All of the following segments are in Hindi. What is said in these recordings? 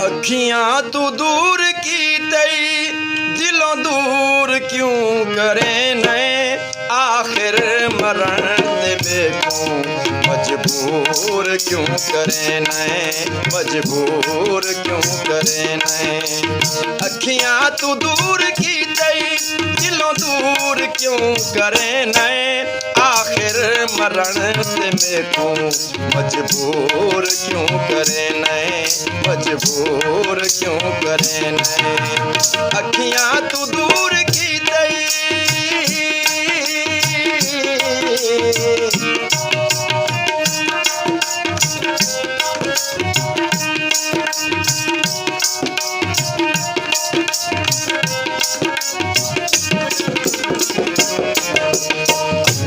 अखियां तू दूर की तई, दिलों दूर क्यों करे नए, आखिर मरण ते को मजबूर क्यों करे नए, मजबूर क्यों करे नए। अखियां तू दूर की तई, दिलों दूर क्यों करे नए, आखिर मरण से को मजबूर क्यों करे नए, मजबूर क्यों करे नए। अखियां तू दूर की तई,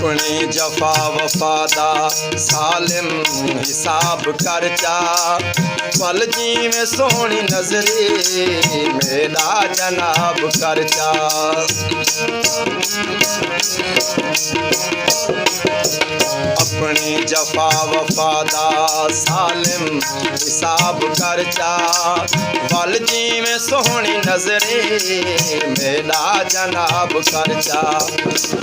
अपनी जफा वफादा सालिम हिसाब करचा, पल जी में सोनी नजरी मेरा जनाब करचा। अपनी जफा वफादा सालिम हिसाब करचा, पल जी में सोनी नजरी मेरा जनाब करचा।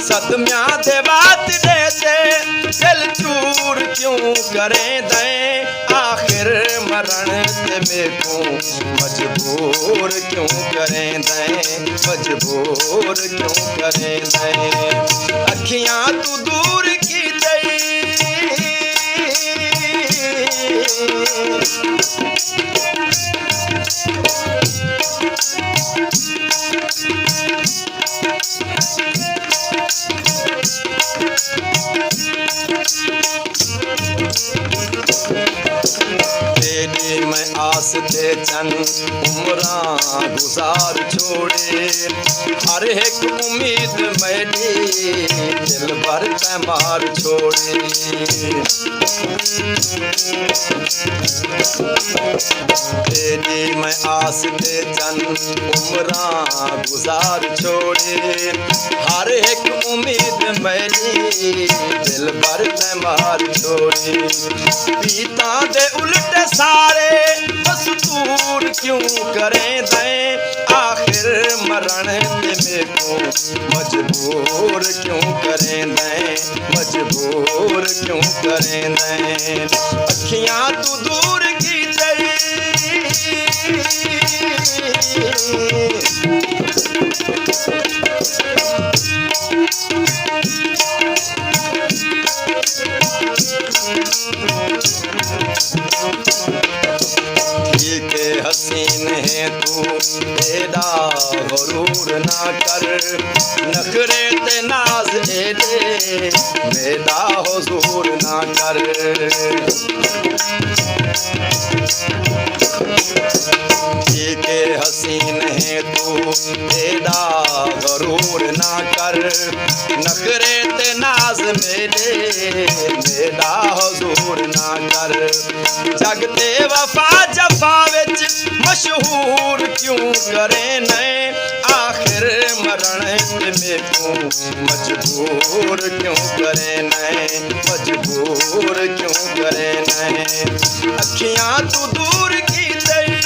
सतम्या दे बात दे से दिल चूर क्यों करे दे, आखिर मरण से को मजबूर क्यों करे दे, मजबूर क्यों करे दे। अखियां तू दूर की दई, तेरी मैं आस ते चन उम्रा गुजार छोड़े, हर एक उम्मीद मेरी दिल भर पैमार छोड़े। तेरी मैं आस ते चन उम्रा गुजार छोड़े, हर एक उम्मीद मेरी दिल भर पैमार छोड़े। पीता दे उल्टे सारे मस्तूर क्यों करे दे, आखिर मरण में को मजबूर क्यों करे दे, मजबूर क्यों करे दे। अखियां तू दूर की तई, हसीन है तू तेरा गरूर ना कर, नखरे ते नाज एडे मेरा हुजूर ना कर। के हसीन है तू तेरा गरूर ना कर, नखरे ते नाज मेरे मेरा हुजूर ना कर। जगते वफा जफा विच मशहूर क्यों करे नए, आखिर मरण में को मजबूर क्यों करे नए, मजबूर क्यों करे नए। अखियां तू दूर की तई,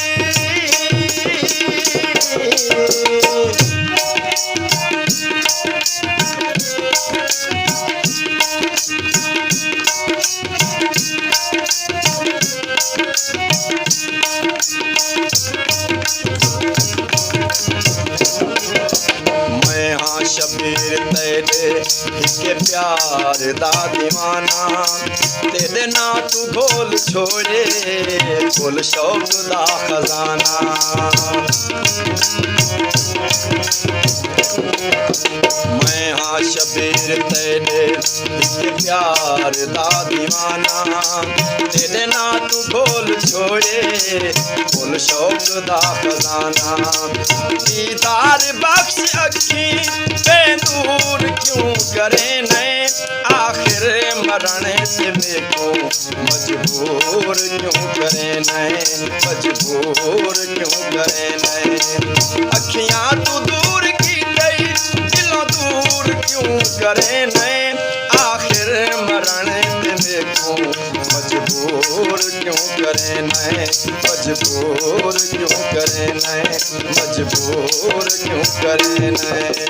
शबीर तेरे के प्यार दा दीवाना, तेरे ना तू घोल छोड़े कुल शौक दा खजाना। मैं हाँ शबीर तेरे के प्यार दा दीवाना, तेरे ना तू घोल छोड़े कुल शौक दा खजाना। दीदार बख्श अखी बेदूर क्यों करे नए, आखिर मरण से को मजबूर क्यों करे नए, मजबूर क्यों करे नए। अखियां तू दूर की तई, दिलों दूर क्यों करे नए, आखिर मरण क्यों करे नए मजबूर क्यों करे नए मजबूर क्यों करे नए